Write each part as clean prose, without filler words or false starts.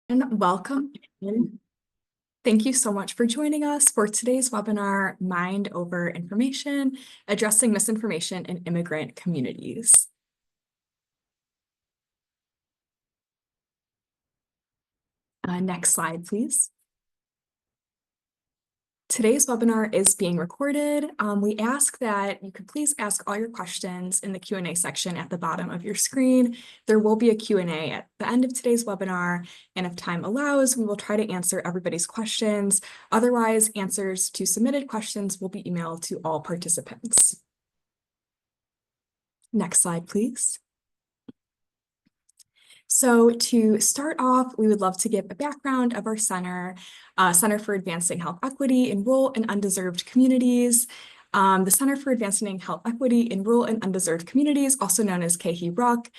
And welcome. Thank you so much for joining us for today's webinar, Mind Over Information, Addressing Misinformation in Immigrant Communities. Next slide, please. Today's webinar is being recorded. We ask that you could please ask all your questions in the Q&A section at the bottom of your screen. There will be a Q&A at the end of today's webinar, and if time allows, we will try to answer everybody's questions. Otherwise, answers to submitted questions will be emailed to all participants. Next slide, please. So to start off, we would love to give a background of our center, Center for Advancing Health Equity in Rural and Undeserved Communities. The Center for Advancing Health Equity in Rural and Undeserved Communities, also known as KHE-RUC,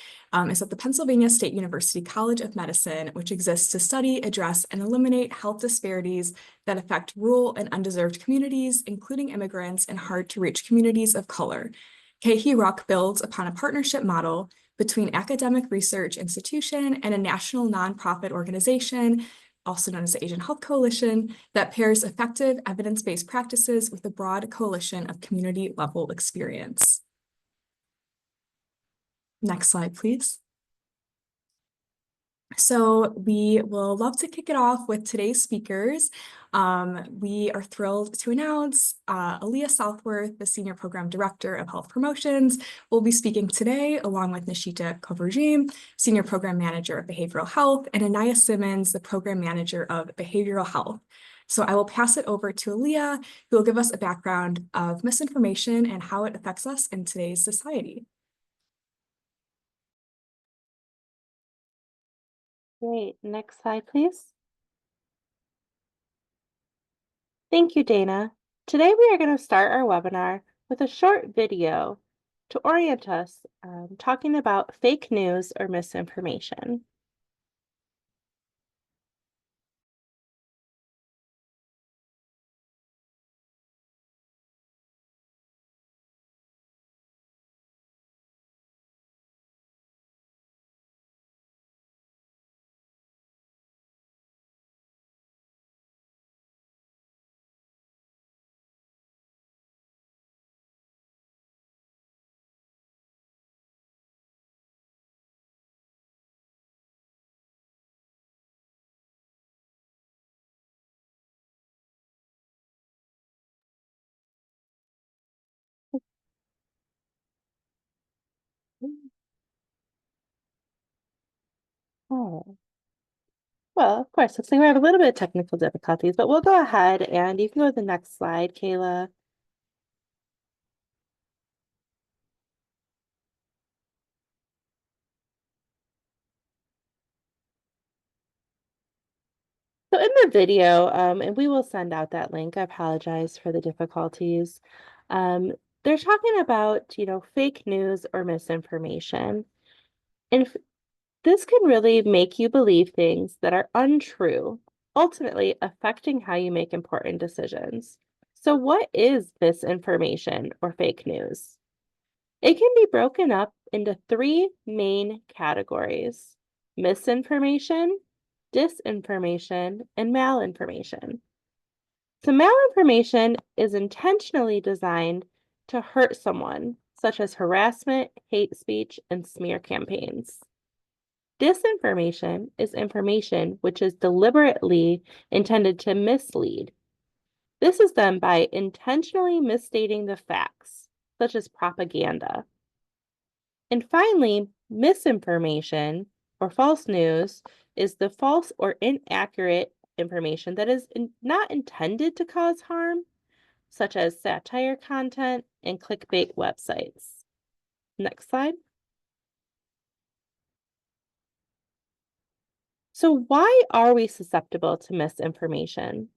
is at the Pennsylvania State University College of Medicine, which exists to study, address, and eliminate health disparities that affect rural and undeserved communities, including immigrants and hard-to-reach communities of color. KHE-RUC builds upon a partnership model between academic research institution and a national nonprofit organization, also known as the Asian Health Coalition, that pairs effective evidence-based practices with a broad coalition of community-level experience. Next slide, please. So we will love to kick it off with today's speakers. We are thrilled to announce Aaliyah Southworth, the Senior Program Director of Health Promotions, will be speaking today, along with Nishita Kovarjim, Senior Program Manager of Behavioral Health, and Anaya Simmons, the Program Manager of Behavioral Health. So I will pass it over to Aaliyah, who will give us a background of misinformation and how it affects us in today's society. Great. Next slide, please. Thank you, Dana. Today we are going to start our webinar with a short video to orient us talking about fake news or misinformation. Oh. Well, of course, looks like we have a little bit of technical difficulties, but we'll go ahead and you can go to the next slide, Kayla. So in the video, and we will send out that link, I apologize for the difficulties. They're talking about, fake news or misinformation. And this can really make you believe things that are untrue, ultimately affecting how you make important decisions. So what is misinformation or fake news? It can be broken up into three main categories: misinformation, disinformation, and malinformation. So malinformation is intentionally designed to hurt someone, such as harassment, hate speech, and smear campaigns. Disinformation is information which is deliberately intended to mislead. This is done by intentionally misstating the facts, such as propaganda. And finally, misinformation or false news is the false or inaccurate information that is not intended to cause harm, such as satire content and clickbait websites. Next slide. So why are we susceptible to misinformation?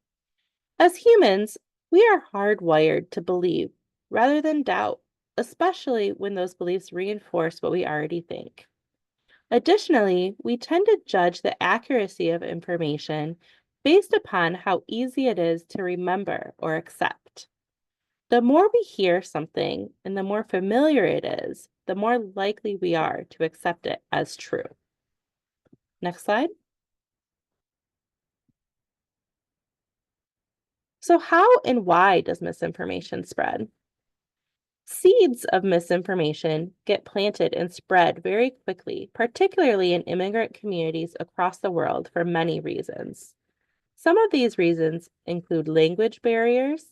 As humans, we are hardwired to believe rather than doubt, especially when those beliefs reinforce what we already think. Additionally, we tend to judge the accuracy of information based upon how easy it is to remember or accept. The more we hear something and the more familiar it is, the more likely we are to accept it as true. Next slide. So how and why does misinformation spread? Seeds of misinformation get planted and spread very quickly, particularly in immigrant communities across the world for many reasons. Some of these reasons include language barriers,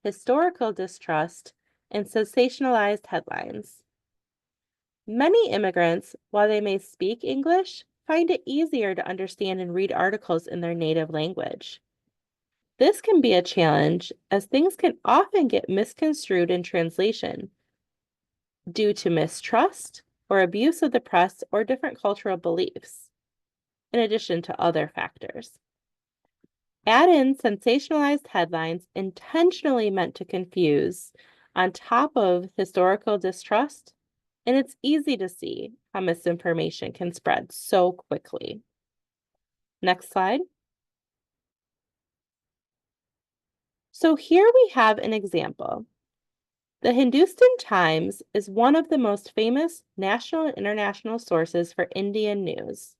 historical distrust, and sensationalized headlines. Many immigrants, while they may speak English, find it easier to understand and read articles in their native language. This can be a challenge as things can often get misconstrued in translation due to mistrust or abuse of the press or different cultural beliefs, in addition to other factors. Add in sensationalized headlines intentionally meant to confuse on top of historical distrust, and it's easy to see how misinformation can spread so quickly. Next slide. So here we have an example. The Hindustan Times is one of the most famous national and international sources for Indian news.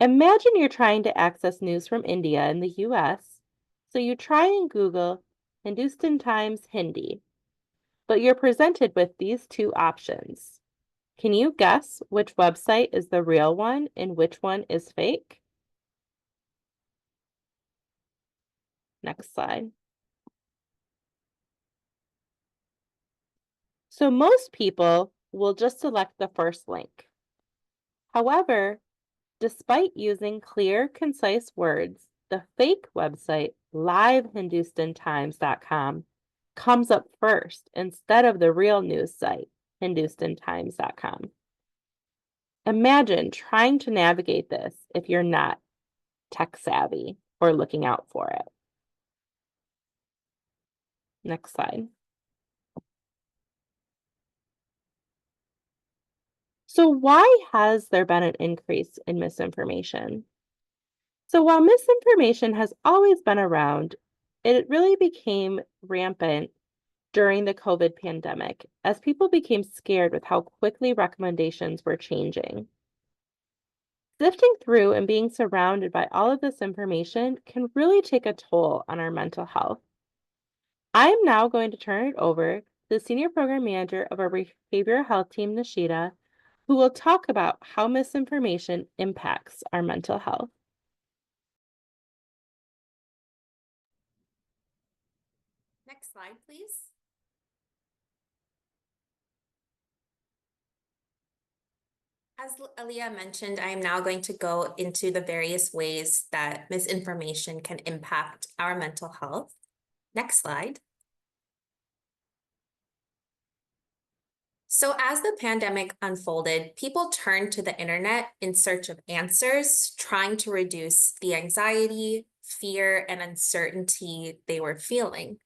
Imagine you're trying to access news from India in the US, so you try and Google Hindustan Times Hindi, but you're presented with these two options. Can you guess which website is the real one and which one is fake? Next slide. So most people will just select the first link. However, despite using clear, concise words, the fake website livehindustantimes.com comes up first instead of the real news site, hindustantimes.com. Imagine trying to navigate this if you're not tech savvy or looking out for it. Next slide. So why has there been an increase in misinformation? So while misinformation has always been around, it really became rampant during the COVID pandemic as people became scared with how quickly recommendations were changing. Sifting through and being surrounded by all of this information can really take a toll on our mental health. I am now going to turn it over to the Senior Program Manager of our Behavioral Health Team, Nishita, who will talk about how misinformation impacts our mental health. Next slide, please. As Aaliyah mentioned, I am now going to go into the various ways that misinformation can impact our mental health. Next slide. So as the pandemic unfolded, people turned to the internet in search of answers, trying to reduce the anxiety, fear, and uncertainty they were feeling.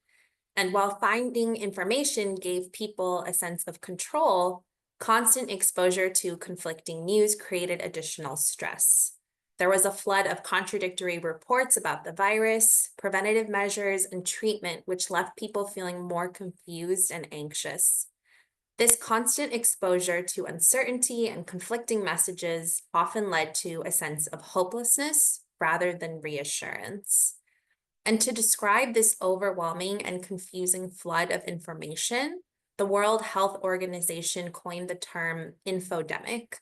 And while finding information gave people a sense of control, constant exposure to conflicting news created additional stress. There was a flood of contradictory reports about the virus, preventative measures, and treatment, which left people feeling more confused and anxious. This constant exposure to uncertainty and conflicting messages often led to a sense of hopelessness rather than reassurance. And to describe this overwhelming and confusing flood of information, the World Health Organization coined the term infodemic.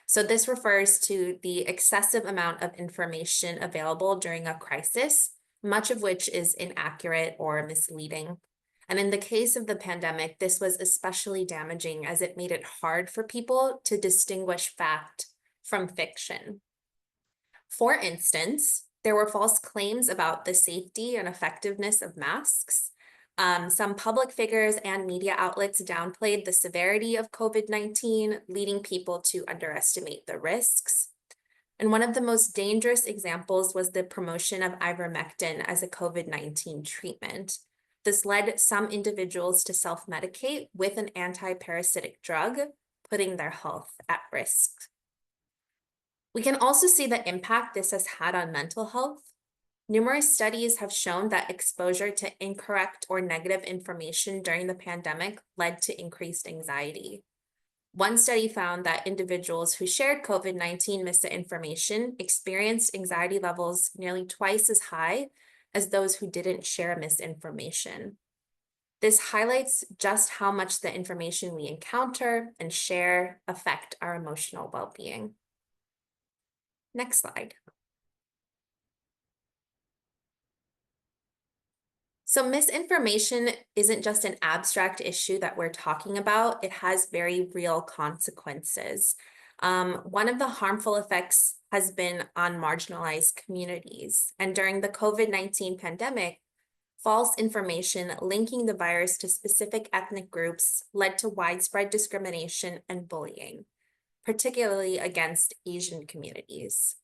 So this refers to the excessive amount of information available during a crisis, much of which is inaccurate or misleading. And in the case of the pandemic, this was especially damaging as it made it hard for people to distinguish fact from fiction. For instance, there were false claims about the safety and effectiveness of masks. Some public figures and media outlets downplayed the severity of COVID-19, leading people to underestimate the risks. And one of the most dangerous examples was the promotion of ivermectin as a COVID-19 treatment. This led some individuals to self-medicate with an anti-parasitic drug, putting their health at risk. We can also see the impact this has had on mental health. Numerous studies have shown that exposure to incorrect or negative information during the pandemic led to increased anxiety. One study found that individuals who shared COVID-19 misinformation experienced anxiety levels nearly twice as high as those who didn't share misinformation. This highlights just how much the information we encounter and share affect our emotional well-being. Next slide. So misinformation isn't just an abstract issue that we're talking about, it has very real consequences. One of the harmful effects has been on marginalized communities. And during the COVID-19 pandemic, false information linking the virus to specific ethnic groups led to widespread discrimination and bullying, particularly against Asian communities.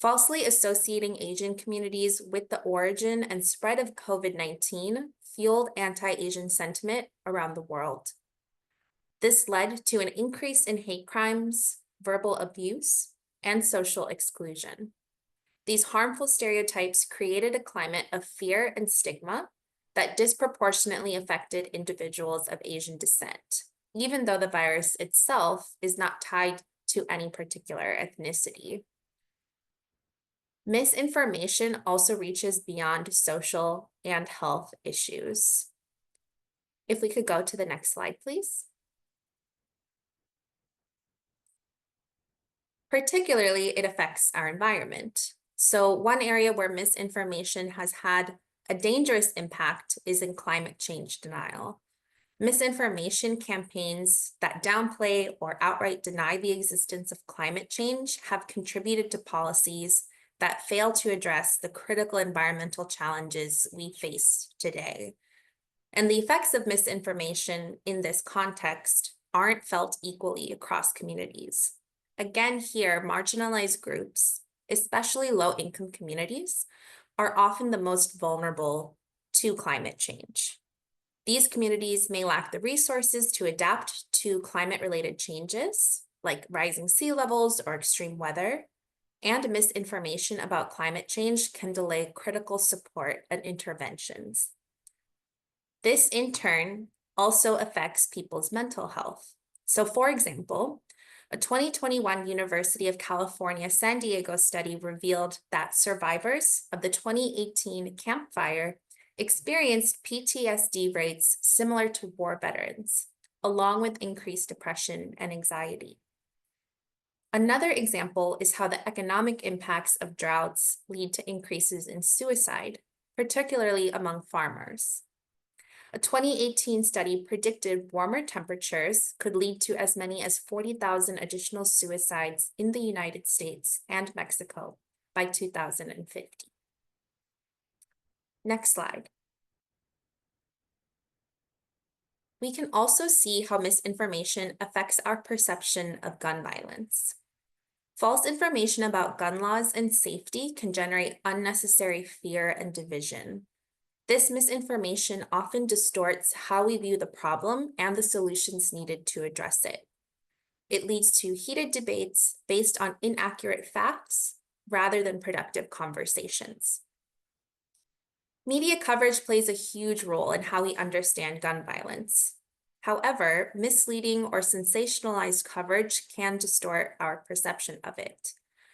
Falsely associating Asian communities with the origin and spread of COVID-19 fueled anti-Asian sentiment around the world. This led to an increase in hate crimes, verbal abuse, and social exclusion. These harmful stereotypes created a climate of fear and stigma that disproportionately affected individuals of Asian descent, even though the virus itself is not tied to any particular ethnicity. Misinformation also reaches beyond social and health issues. If we could go to the next slide, please. Particularly, it affects our environment. So one area where misinformation has had a dangerous impact is in climate change denial. Misinformation campaigns that downplay or outright deny the existence of climate change have contributed to policies that fail to address the critical environmental challenges we face today. And the effects of misinformation in this context aren't felt equally across communities. Again, here, marginalized groups, especially low-income communities, are often the most vulnerable to climate change. These communities may lack the resources to adapt to climate-related changes, like rising sea levels or extreme weather, and misinformation about climate change can delay critical support and interventions. This, in turn, also affects people's mental health. So, for example, a 2021 University of California, San Diego study revealed that survivors of the 2018 Camp Fire experienced PTSD rates similar to war veterans, along with increased depression and anxiety. Another example is how the economic impacts of droughts lead to increases in suicide, particularly among farmers. A 2018 study predicted warmer temperatures could lead to as many as 40,000 additional suicides in the United States and Mexico by 2050. Next slide. We can also see how misinformation affects our perception of gun violence. False information about gun laws and safety can generate unnecessary fear and division. This misinformation often distorts how we view the problem and the solutions needed to address it. It leads to heated debates based on inaccurate facts rather than productive conversations. Media coverage plays a huge role in how we understand gun violence. However, misleading or sensationalized coverage can distort our perception of it.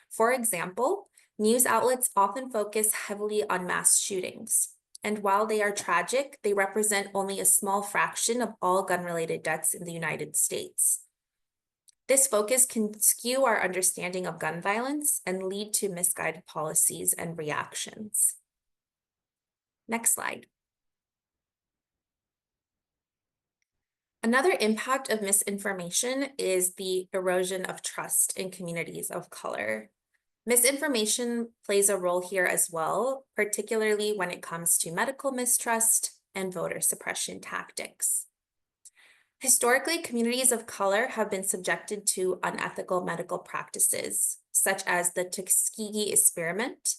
For example, news outlets often focus heavily on mass shootings. And while they are tragic, they represent only a small fraction of all gun-related deaths in the United States. This focus can skew our understanding of gun violence and lead to misguided policies and reactions. Next slide. Another impact of misinformation is the erosion of trust in communities of color. Misinformation plays a role here as well, particularly when it comes to medical mistrust and voter suppression tactics. Historically, communities of color have been subjected to unethical medical practices, such as the Tuskegee experiment.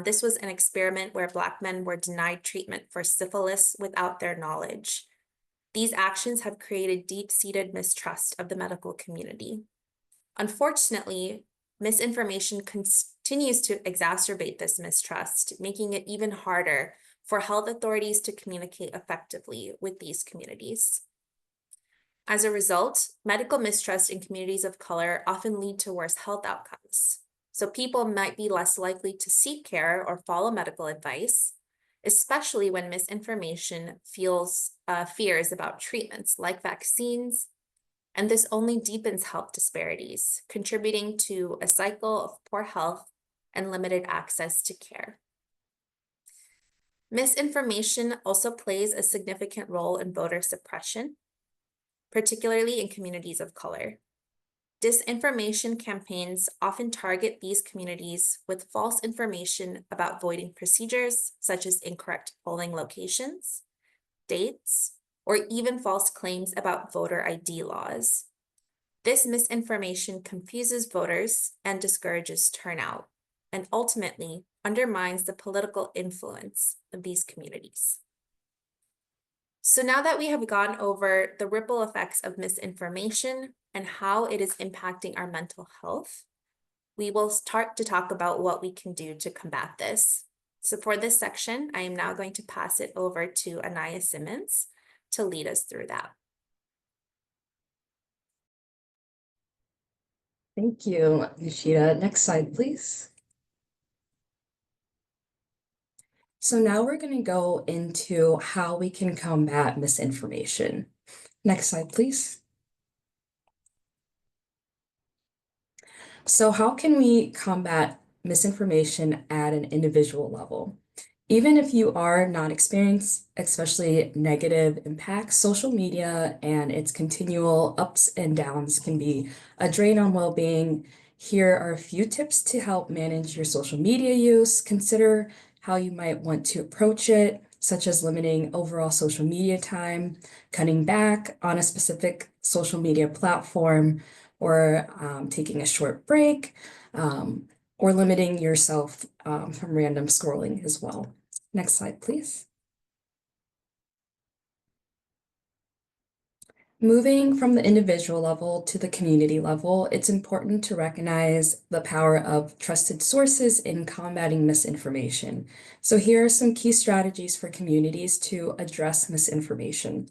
This was an experiment where Black men were denied treatment for syphilis without their knowledge. These actions have created deep-seated mistrust of the medical community. Unfortunately, misinformation continues to exacerbate this mistrust, making it even harder for health authorities to communicate effectively with these communities. As a result, medical mistrust in communities of color often lead to worse health outcomes. So people might be less likely to seek care or follow medical advice, especially when misinformation fuels fears about treatments like vaccines, and this only deepens health disparities, contributing to a cycle of poor health and limited access to care. Misinformation also plays a significant role in voter suppression, particularly in communities of color. Disinformation campaigns often target these communities with false information about voting procedures, such as incorrect polling locations, dates, or even false claims about voter ID laws. This misinformation confuses voters and discourages turnout, and ultimately undermines the political influence of these communities. So now that we have gone over the ripple effects of misinformation and how it is impacting our mental health, we will start to talk about what we can do to combat this. So for this section, I am now going to pass it over to Anaya Simmons to lead us through that. Thank you, Nishita. Next slide, please. So now we're going to go into how we can combat misinformation. Next slide, please. So how can we combat misinformation at an individual level? Even if you are not experiencing especially negative impacts, social media and its continual ups and downs can be a drain on well-being. Here are a few tips to help manage your social media use. Consider how you might want to approach it, such as limiting overall social media time, cutting back on a specific social media platform, or taking a short break, or limiting yourself from random scrolling as well. Next slide, please. Moving from the individual level to the community level, it's important to recognize the power of trusted sources in combating misinformation. So here are some key strategies for communities to address misinformation.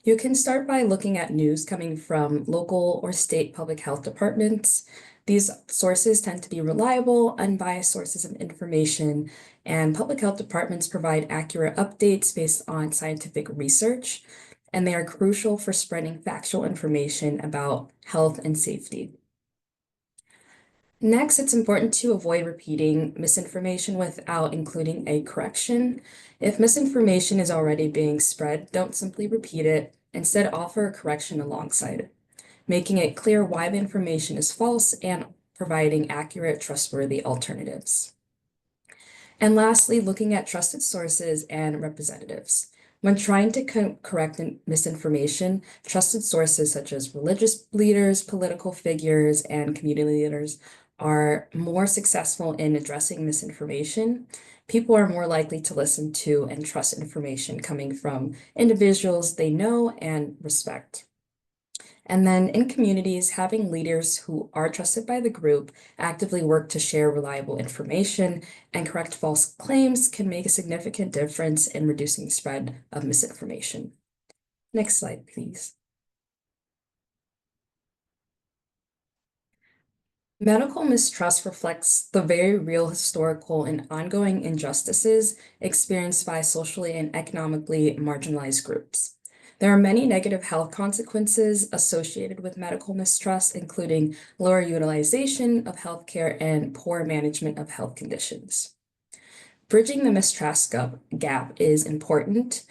You can start by looking at news coming from local or state public health departments. These sources tend to be reliable, unbiased sources of information, and public health departments provide accurate updates based on scientific research, and they are crucial for spreading factual information about health and safety. Next, it's important to avoid repeating misinformation without including a correction. If misinformation is already being spread, don't simply repeat it. Instead, offer a correction alongside it, making it clear why the information is false and providing accurate, trustworthy alternatives. And lastly, looking at trusted sources and representatives. When trying to correct misinformation, trusted sources such as religious leaders, political figures, and community leaders are more successful in addressing misinformation. People are more likely to listen to and trust information coming from individuals they know and respect. And then in communities, having leaders who are trusted by the group actively work to share reliable information and correct false claims can make a significant difference in reducing the spread of misinformation. Next slide, please. Medical mistrust reflects the very real historical and ongoing injustices experienced by socially and economically marginalized groups. There are many negative health consequences associated with medical mistrust, including lower utilization of healthcare and poor management of health conditions. Bridging the mistrust gap is important.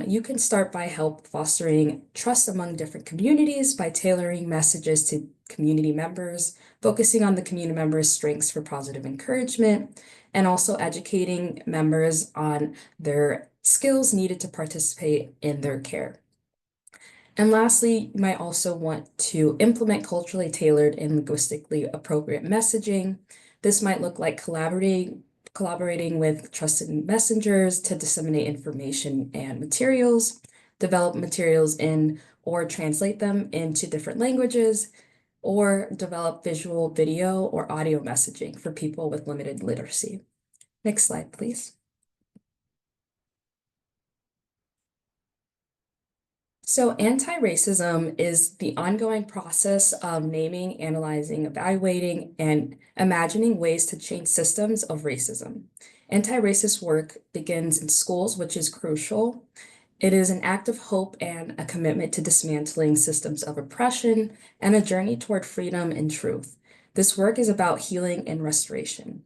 You can start by help fostering trust among different communities by tailoring messages to community members, focusing on the community members' strengths for positive encouragement, and also educating members on their skills needed to participate in their care. And lastly, you might also want to implement culturally tailored and linguistically appropriate messaging. This might look like collaborating with trusted messengers to disseminate information and materials, develop materials in or translate them into different languages, or develop visual, video, or audio messaging for people with limited literacy. Next slide, please. So, anti-racism is the ongoing process of naming, analyzing, evaluating, and imagining ways to change systems of racism. Anti-racist work begins in schools, which is crucial. It is an act of hope and a commitment to dismantling systems of oppression and a journey toward freedom and truth. This work is about healing and restoration.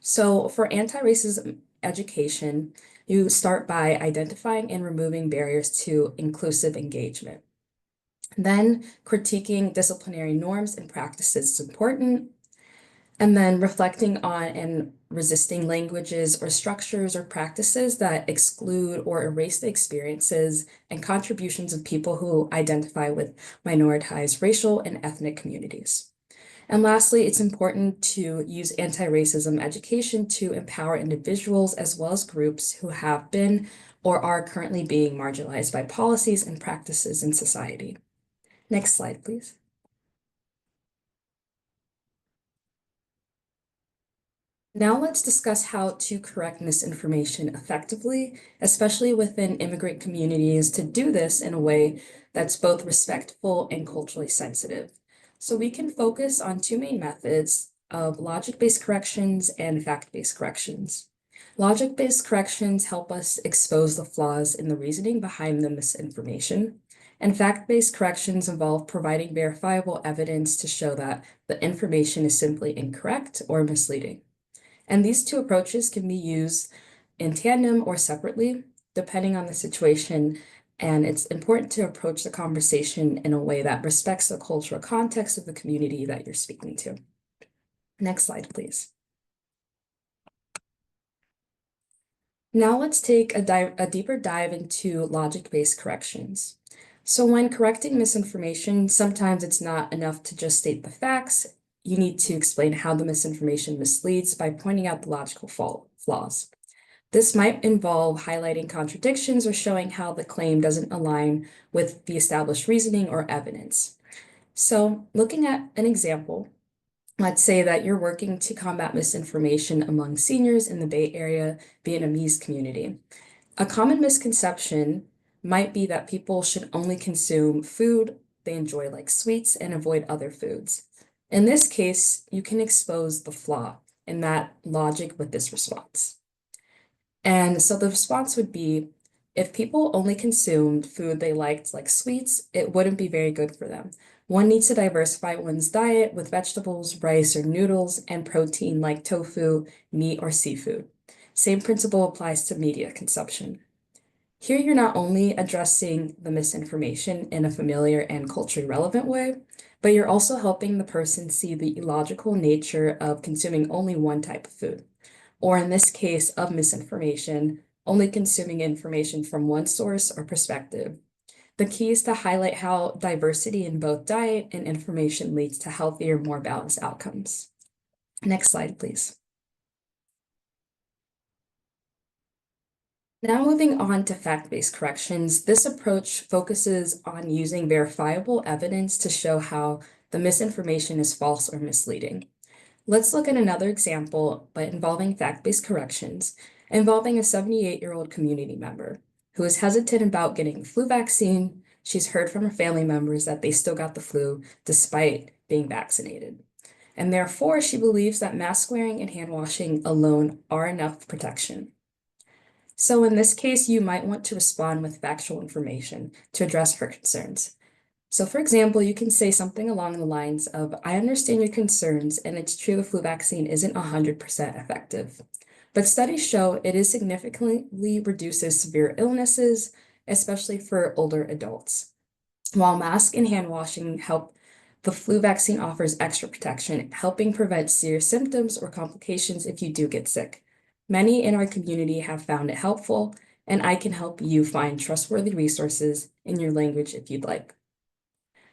So, for anti-racism education, you start by identifying and removing barriers to inclusive engagement. Then, critiquing disciplinary norms and practices is important. And then, reflecting on and resisting languages or structures or practices that exclude or erase the experiences and contributions of people who identify with minoritized racial and ethnic communities. And lastly, it's important to use anti-racism education to empower individuals as well as groups who have been or are currently being marginalized by policies and practices in society. Next slide, please. Now let's discuss how to correct misinformation effectively, especially within immigrant communities, to do this in a way that's both respectful and culturally sensitive. So we can focus on two main methods of logic-based corrections and fact-based corrections. Logic-based corrections help us expose the flaws in the reasoning behind the misinformation, and fact-based corrections involve providing verifiable evidence to show that the information is simply incorrect or misleading. And these two approaches can be used in tandem or separately, depending on the situation. And it's important to approach the conversation in a way that respects the cultural context of the community that you're speaking to. Next slide, please. Now let's take a deeper dive into logic-based corrections. So when correcting misinformation, sometimes it's not enough to just state the facts. You need to explain how the misinformation misleads by pointing out the logical flaws. This might involve highlighting contradictions or showing how the claim doesn't align with the established reasoning or evidence. So looking at an example, let's say that you're working to combat misinformation among seniors in the Bay Area Vietnamese community. A common misconception might be that people should only consume food they enjoy, like sweets, and avoid other foods. In this case, you can expose the flaw in that logic with this response. And so the response would be, if people only consumed food they liked, like sweets, it wouldn't be very good for them. One needs to diversify one's diet with vegetables, rice, or noodles, and protein like tofu, meat, or seafood. Same principle applies to media consumption. Here, you're not only addressing the misinformation in a familiar and culturally relevant way, but you're also helping the person see the illogical nature of consuming only one type of food, or in this case of misinformation, only consuming information from one source or perspective. The key is to highlight how diversity in both diet and information leads to healthier, more balanced outcomes. Next slide, please. Now moving on to fact-based corrections, this approach focuses on using verifiable evidence to show how the misinformation is false or misleading. Let's look at another example, but involving fact-based corrections, involving a 78-year-old community member who is hesitant about getting the flu vaccine. She's heard from her family members that they still got the flu despite being vaccinated. And therefore, she believes that mask wearing and hand washing alone are enough protection. So in this case, you might want to respond with factual information to address her concerns. So for example, you can say something along the lines of, I understand your concerns, and it's true the flu vaccine isn't 100% effective. But studies show it is significantly reduces severe illnesses, especially for older adults. While mask and hand washing help, the flu vaccine offers extra protection, helping prevent serious symptoms or complications if you do get sick. Many in our community have found it helpful, and I can help you find trustworthy resources in your language if you'd like.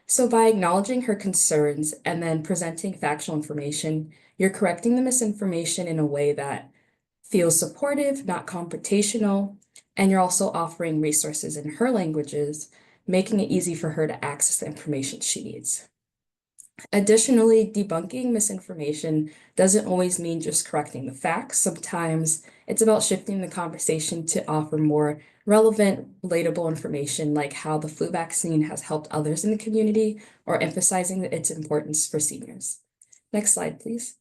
So by acknowledging her concerns and then presenting factual information, you're correcting the misinformation in a way that feels supportive, not confrontational, and you're also offering resources in her languages, making it easy for her to access the information she needs. Additionally, debunking misinformation doesn't always mean just correcting the facts. Sometimes it's about shifting the conversation to offer more relevant, relatable information like how the flu vaccine has helped others in the community or emphasizing its importance for seniors. Next slide, please.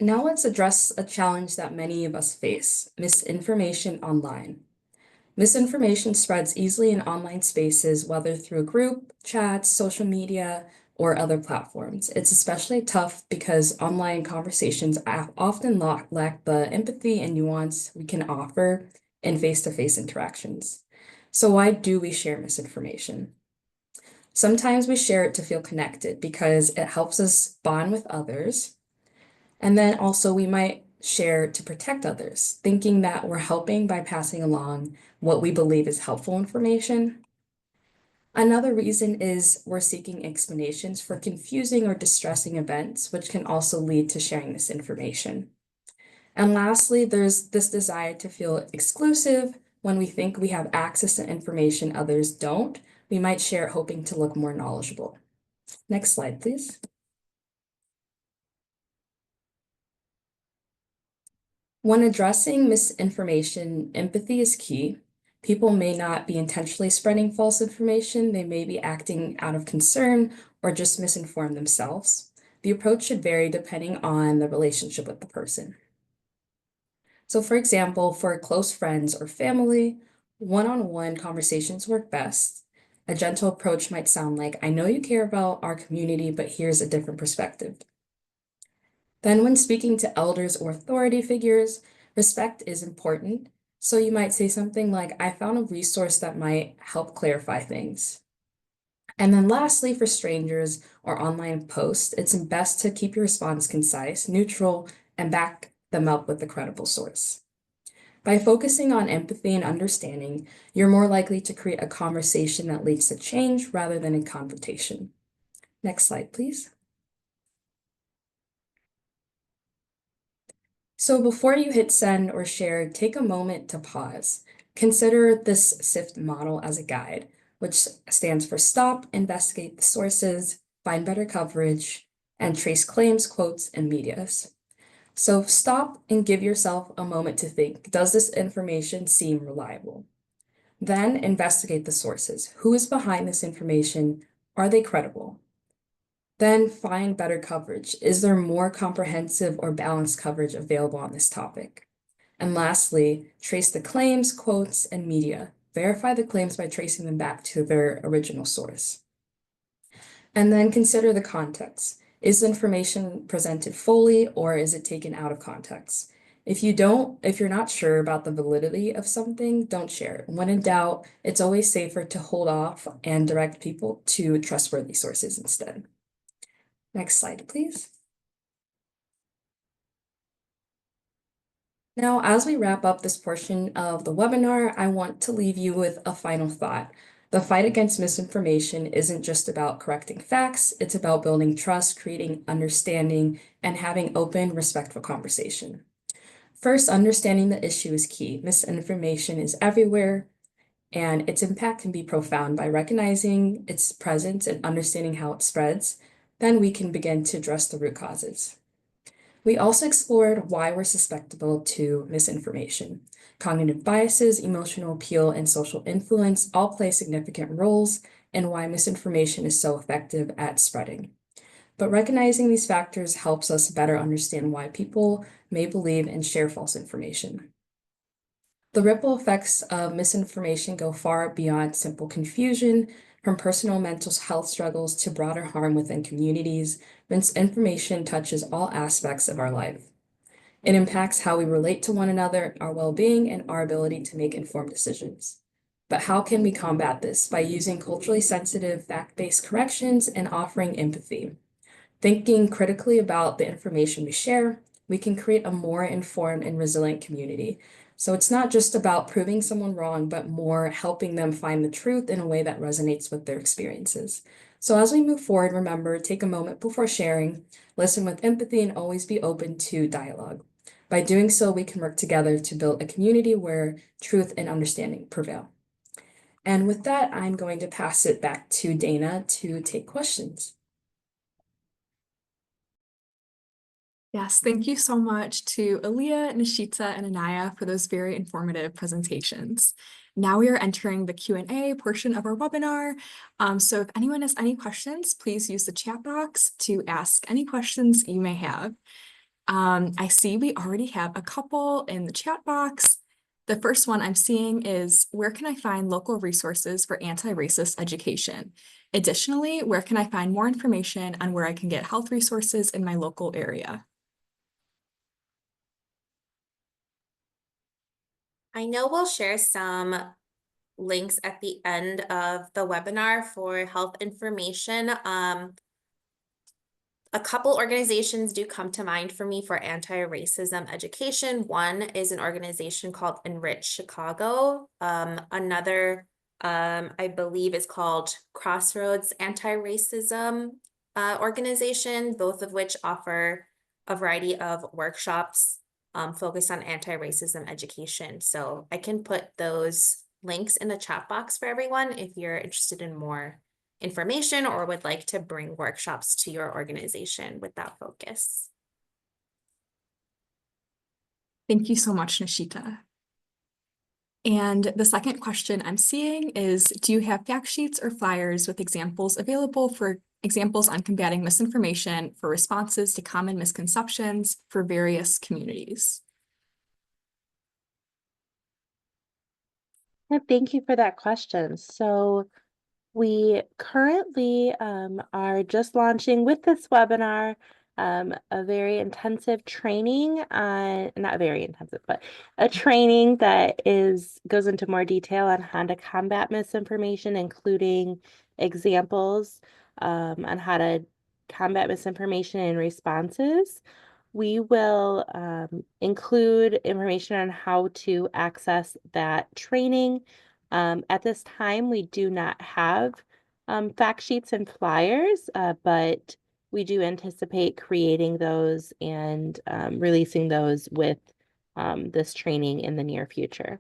Now let's address a challenge that many of us face: misinformation online. Misinformation spreads easily in online spaces, whether through group chats, social media, or other platforms. It's especially tough because online conversations often lack the empathy and nuance we can offer in face-to-face interactions. So why do we share misinformation? Sometimes we share it to feel connected because it helps us bond with others. And then also we might share to protect others, thinking that we're helping by passing along what we believe is helpful information. Another reason is we're seeking explanations for confusing or distressing events, which can also lead to sharing this information. And lastly, there's this desire to feel exclusive. When we think we have access to information others don't, we might share it hoping to look more knowledgeable. Next slide, please. When addressing misinformation, empathy is key. People may not be intentionally spreading false information. They may be acting out of concern or just misinform themselves. The approach should vary depending on the relationship with the person. So for example, for close friends or family, one-on-one conversations work best. A gentle approach might sound like, "I know you care about our community, but here's a different perspective." Then when speaking to elders or authority figures, respect is important. So you might say something like, "I found a resource that might help clarify things." And then lastly, for strangers or online posts, it's best to keep your response concise, neutral, and back them up with a credible source. By focusing on empathy and understanding, you're more likely to create a conversation that leads to change rather than a confrontation. Next slide, please. So before you hit send or share, take a moment to pause. Consider this SIFT model as a guide, which stands for stop, investigate the sources, find better coverage, and trace claims, quotes, and medias. So stop and give yourself a moment to think, does this information seem reliable? Then investigate the sources. Who is behind this information? Are they credible? Then find better coverage. Is there more comprehensive or balanced coverage available on this topic? And lastly, trace the claims, quotes, and media. Verify the claims by tracing them back to their original source. And then consider the context. Is the information presented fully or is it taken out of context? If you're not sure about the validity of something, don't share it. When in doubt, it's always safer to hold off and direct people to trustworthy sources instead. Next slide, please. Now, as we wrap up this portion of the webinar, I want to leave you with a final thought. The fight against misinformation isn't just about correcting facts, it's about building trust, creating understanding, and having open, respectful conversation. First, understanding the issue is key. Misinformation is everywhere, and its impact can be profound. By recognizing its presence and understanding how it spreads, then we can begin to address the root causes. We also explored why we're susceptible to misinformation. Cognitive biases, emotional appeal, and social influence all play significant roles in why misinformation is so effective at spreading. But recognizing these factors helps us better understand why people may believe and share false information. The ripple effects of misinformation go far beyond simple confusion, from personal mental health struggles to broader harm within communities. Misinformation touches all aspects of our life. It impacts how we relate to one another, our well-being, and our ability to make informed decisions. But how can we combat this? By using culturally sensitive, fact-based corrections and offering empathy. Thinking critically about the information we share, we can create a more informed and resilient community. So it's not just about proving someone wrong, but more helping them find the truth in a way that resonates with their experiences. So as we move forward, remember, take a moment before sharing, listen with empathy, and always be open to dialogue. By doing so, we can work together to build a community where truth and understanding prevail. And with that, I'm going to pass it back to Dana to take questions. Yes, thank you so much to Aaliyah, Nishita, and Anaya for those very informative presentations. Now we are entering the Q&A portion of our webinar. So if anyone has any questions, please use the chat box to ask any questions you may have. I see we already have a couple in the chat box. The first one I'm seeing is, where can I find local resources for anti-racist education? Additionally, where can I find more information on where I can get health resources in my local area? I know we'll share some links at the end of the webinar for health information. A couple organizations do come to mind for me for anti-racism education. One is an organization called Enrich Chicago. Another, I believe, is called Crossroads Anti-Racism organization, both of which offer a variety of workshops focused on anti-racism education. So I can put those links in the chat box for everyone if you're interested in more information or would like to bring workshops to your organization with that focus. Thank you so much, Nishita. And the second question I'm seeing is, do you have fact sheets or flyers with examples available for examples on combating misinformation for responses to common misconceptions for various communities? Thank you for that question. So we currently are just launching with this webinar a very intensive training on, not very intensive, but a training that goes into more detail on how to combat misinformation, including examples on how to combat misinformation and responses. We will include information on how to access that training. At this time, we do not have fact sheets and flyers, but we do anticipate creating those and releasing those with this training in the near future.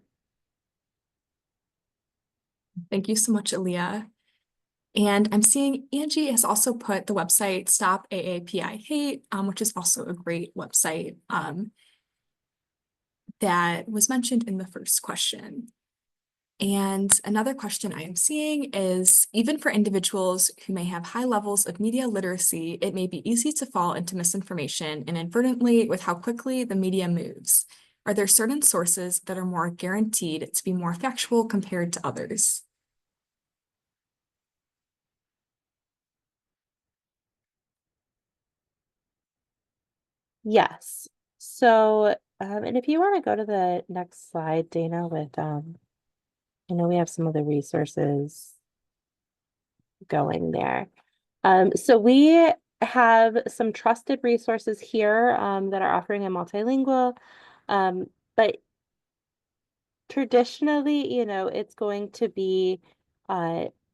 Thank you so much, Aaliyah. And I'm seeing Angie has also put the website Stop AAPI Hate, which is also a great website that was mentioned in the first question. And another question I am seeing is, even for individuals who may have high levels of media literacy, it may be easy to fall into misinformation inadvertently with how quickly the media moves. Are there certain sources that are more guaranteed to be more factual compared to others? Yes. So, and if you want to go to the next slide, Dana, with I know we have some of the resources going there. So we have some trusted resources here that are offering a multilingual, but traditionally, it's going to be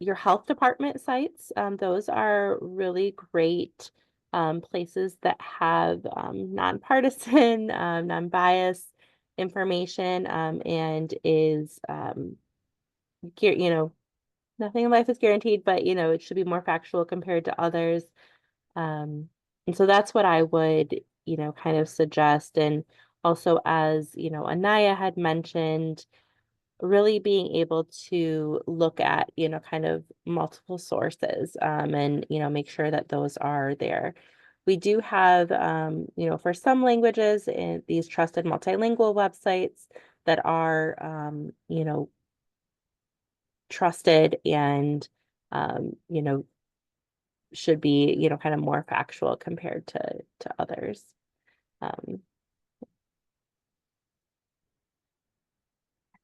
your health department sites. Those are really great places that have nonpartisan, non-biased information and is, nothing in life is guaranteed, but it should be more factual compared to others. And so that's what I would, kind of suggest. And also, as Anaya had mentioned, really being able to look at, kind of multiple sources and, make sure that those are there. We do have, for some languages, in these trusted multilingual websites that are, trusted and should be kind of more factual compared to others.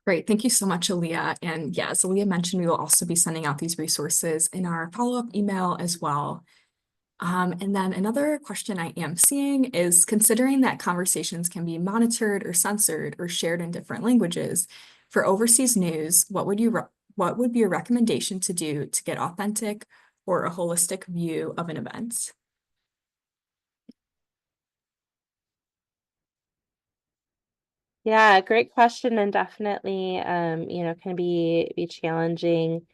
Great, thank you so much, Aaliyah. And yeah, as Aaliyah mentioned, we will also be sending out these resources in our follow-up email as well. And then another question I am seeing is, considering that conversations can be monitored or censored or shared in different languages, for overseas news, what would be your recommendation to do to get authentic or a holistic view of an event? Yeah, great question, and definitely can be challenging.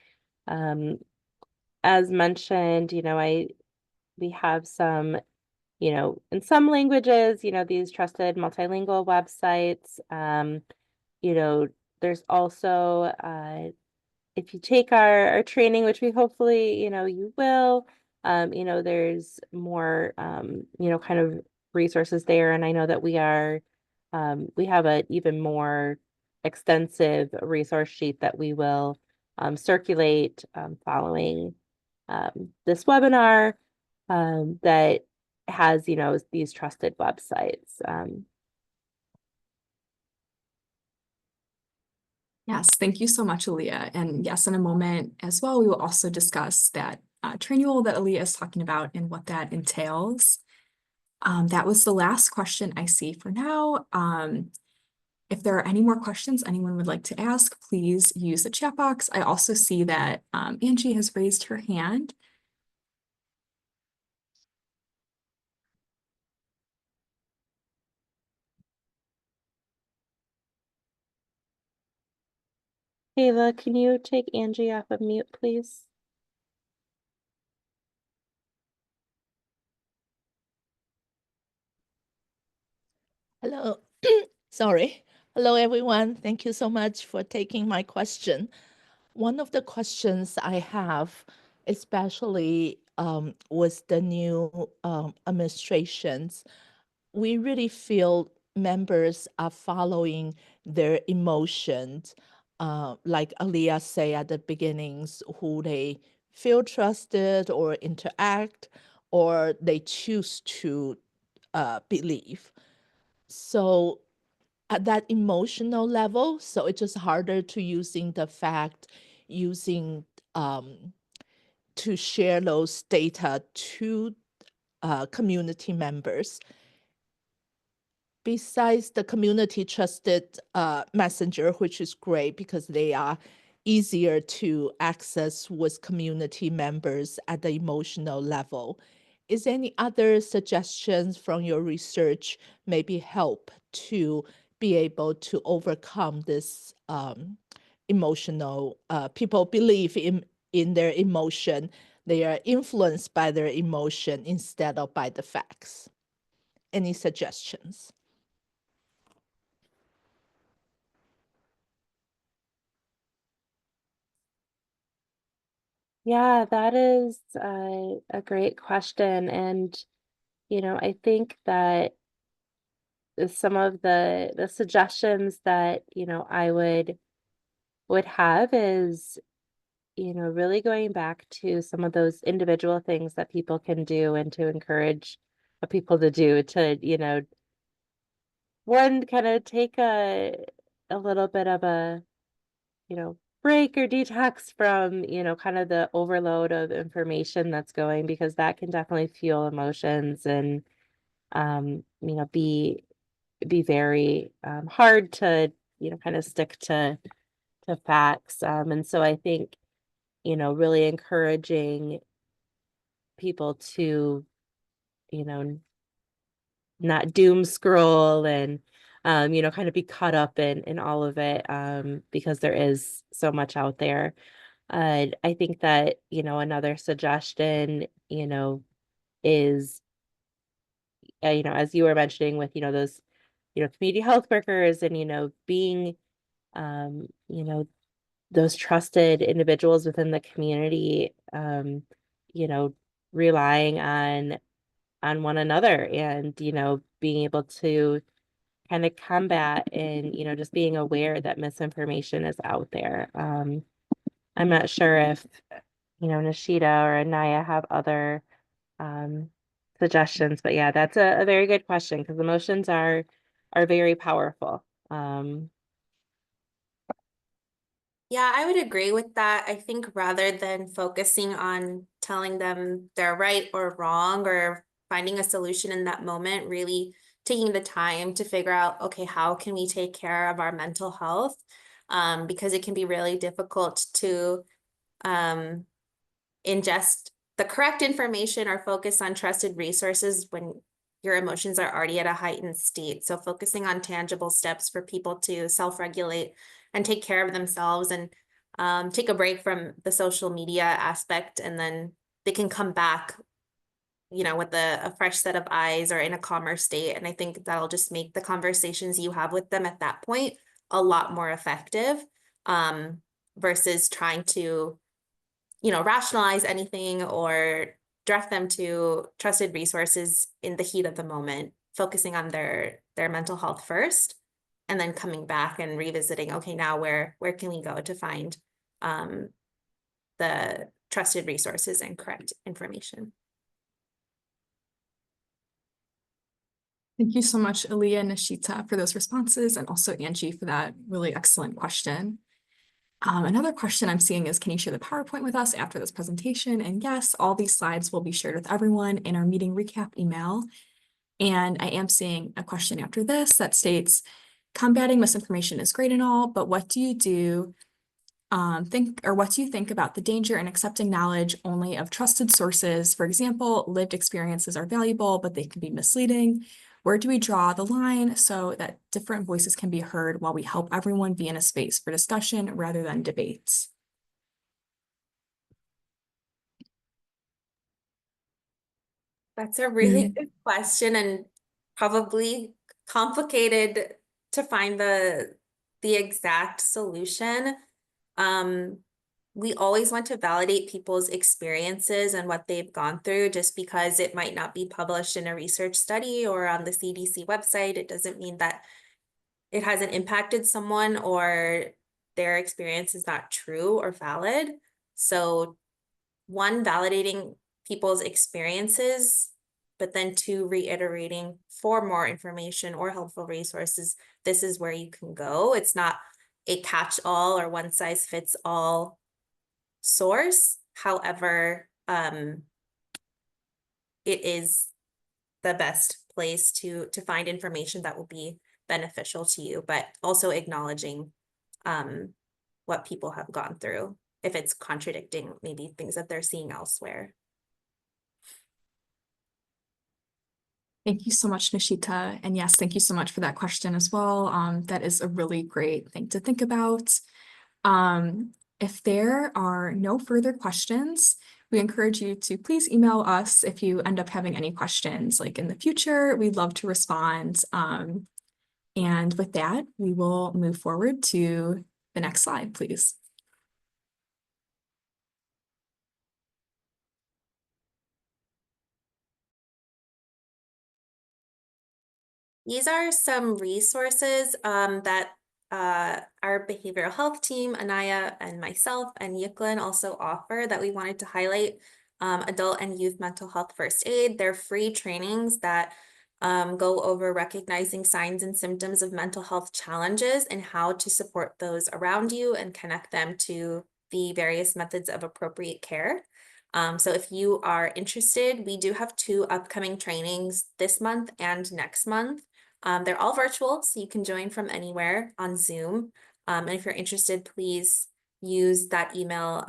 As mentioned, we have some in some languages, these trusted multilingual websites. There's also, if you take our training, which we hopefully, you will, there's more, kind of resources there. And I know that we have an even more extensive resource sheet that we will circulate following this webinar that has, these trusted websites. Yes, thank you so much, Aaliyah. And yes, in a moment as well, we will also discuss that training that Aaliyah is talking about and what that entails. That was the last question I see for now. If there are any more questions anyone would like to ask, please use the chat box. I also see that Angie has raised her hand. Kayla, can you take Angie off of mute, please? Hello. Sorry. Hello, everyone. Thank you so much for taking my question. One of the questions I have, especially with the new administrations, we really feel members are following their emotions, like Aliyah say at the beginnings, who they feel trusted or interact, or they choose to believe. So at that emotional level, so it's just harder to using to share those data to community members. Besides the community trusted messenger, which is great because they are easier to access with community members at the emotional level. Is any other suggestions from your research maybe help to be able to overcome this emotional, people believe in their emotion, they are influenced by their emotion instead of by the facts? Any suggestions? Yeah, that is a great question. And, I think that some of the suggestions that, I would have is, really going back to some of those individual things that people can do and to encourage people to do to, one, kind of take a little bit of a, break or detox from, kind of the overload of information that's going, because that can definitely fuel emotions and, be very hard to, kind of stick to facts. And so I think, really encouraging people to, not doom scroll and, kind of be caught up in all of it, because there is so much out there. I think that, another suggestion, is, as you were mentioning with, those, community health workers and, being, those trusted individuals within the community, you know, relying on one another and, being able to kind of combat and, just being aware that misinformation is out there. I'm not sure if, Nishita or Anaya have other suggestions, but yeah, that's a very good question because emotions are very powerful. Yeah, I would agree with that. I think rather than focusing on telling them they're right or wrong or finding a solution in that moment, really taking the time to figure out, okay, how can we take care of our mental health? Because it can be really difficult to ingest the correct information or focus on trusted resources when your emotions are already at a heightened state. So focusing on tangible steps for people to self-regulate and take care of themselves and take a break from the social media aspect, and then they can come back with a fresh set of eyes or in a calmer state. And I think that'll just make the conversations you have with them at that point a lot more effective, versus trying to, rationalize anything or direct them to trusted resources in the heat of the moment, focusing on their mental health first, and then coming back and revisiting, okay, now where can we go to find the trusted resources and correct information. Thank you so much, Aaliyah and Nishita, for those responses, and also Angie for that really excellent question. Another question I'm seeing is, can you share the PowerPoint with us after this presentation? And yes, all these slides will be shared with everyone in our meeting recap email. And I am seeing a question after this that states, combating misinformation is great and all, but what do you think about the danger in accepting knowledge only of trusted sources? For example, lived experiences are valuable, but they can be misleading. Where do we draw the line so that different voices can be heard while we help everyone be in a space for discussion rather than debates? That's a really good question, and probably complicated to find the exact solution. We always want to validate people's experiences and what they've gone through. Just because it might not be published in a research study or on the CDC website, it doesn't mean that it hasn't impacted someone or their experience is not true or valid. So one, validating people's experiences, but then two, reiterating for more information or helpful resources, this is where you can go. It's not a catch-all or one-size-fits-all source. However, it is the best place to find information that will be beneficial to you, but also acknowledging what people have gone through if it's contradicting maybe things that they're seeing elsewhere. Thank you so much, Nishita. And yes, thank you so much for that question as well. That is a really great thing to think about. If there are no further questions, we encourage you to please email us if you end up having any questions like in the future. We'd love to respond. And with that, we will move forward to the next slide, please. These are some resources that our behavioral health team, Anaya and myself and Yiklin also offer that we wanted to highlight. Adult and youth mental health first aid. They're free trainings that go over recognizing signs and symptoms of mental health challenges and how to support those around you and connect them to the various methods of appropriate care. So if you are interested, we do have 2 upcoming trainings this month and next month. They're all virtual, so you can join from anywhere on Zoom. And if you're interested, please use that email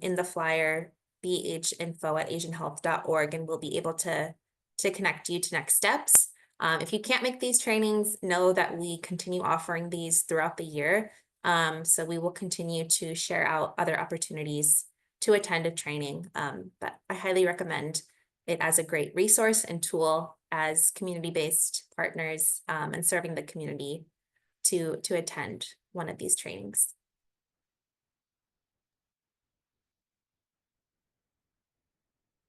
in the flyer, bhinfo@asianhealth.org, and we'll be able to connect you to next steps. If you can't make these trainings, know that we continue offering these throughout the year. So we will continue to share out other opportunities to attend a training. But I highly recommend it as a great resource and tool as community-based partners and serving the community to attend one of these trainings.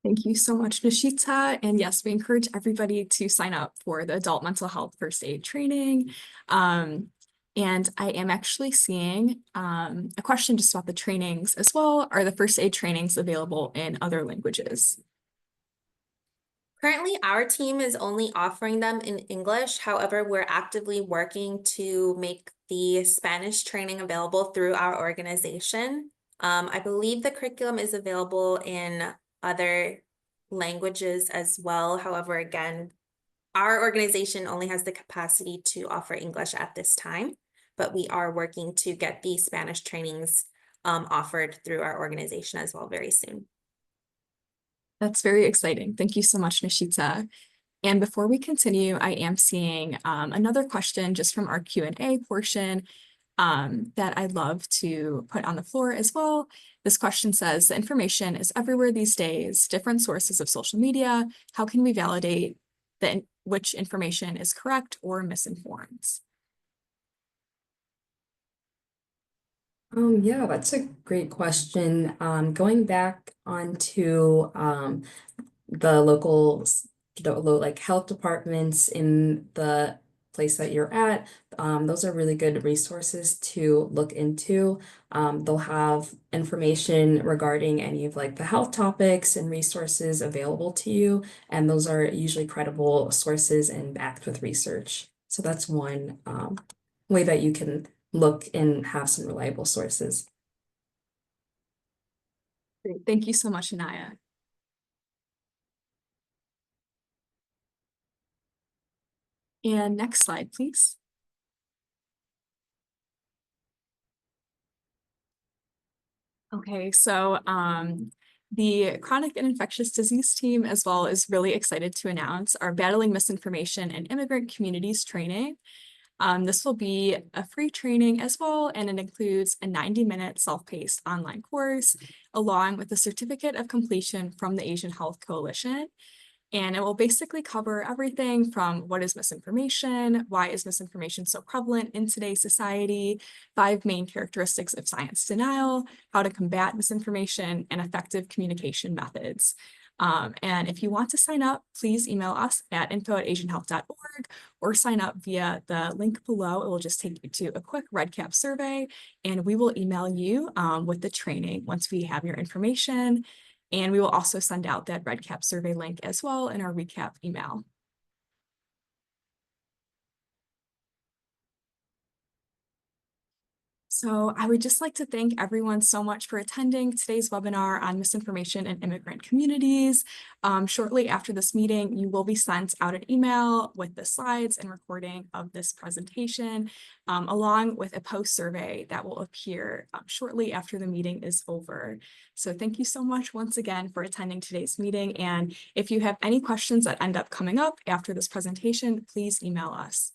Thank you so much, Nishita. And yes, we encourage everybody to sign up for the adult mental health first aid training. And I am actually seeing a question just about the trainings as well. Are the first aid trainings available in other languages? Currently, our team is only offering them in English. However, we're actively working to make the Spanish training available through our organization. I believe the curriculum is available in other languages as well. However, again, our organization only has the capacity to offer English at this time, but we are working to get the Spanish trainings offered through our organization as well very soon. That's very exciting. Thank you so much, Nishita. And before we continue, I am seeing another question just from our Q&A portion. that I'd love to put on the floor as well. This question says, the information is everywhere these days, different sources of social media. How can we validate which information is correct or misinformed? Yeah, that's a great question. Going back onto the local, like health departments in the place that you're at, those are really good resources to look into. They'll have information regarding any of like the health topics and resources available to you, and those are usually credible sources and backed with research. So that's one way that you can look and have some reliable sources. Great. Thank you so much, Anaya. And next slide, please. Okay, so the chronic and infectious disease team as well is really excited to announce our Battling Misinformation and Immigrant Communities training. This will be a free training as well, and it includes a 90-minute self-paced online course, along with a certificate of completion from the Asian Health Coalition. And it will basically cover everything from what is misinformation, why is misinformation so prevalent in today's society, 5 main characteristics of science denial, how to combat misinformation, and effective communication methods. And if you want to sign up, please email us at info@asianhealth.org or sign up via the link below. It will just take you to a quick REDCap survey, and we will email you with the training once we have your information. And we will also send out that REDCap survey link as well in our recap email. So I would just like to thank everyone so much for attending today's webinar on misinformation in immigrant communities. Shortly after this meeting, you will be sent out an email with the slides and recording of this presentation, along with a post survey that will appear shortly after the meeting is over. So thank you so much once again for attending today's meeting. And if you have any questions that end up coming up after this presentation, please email us.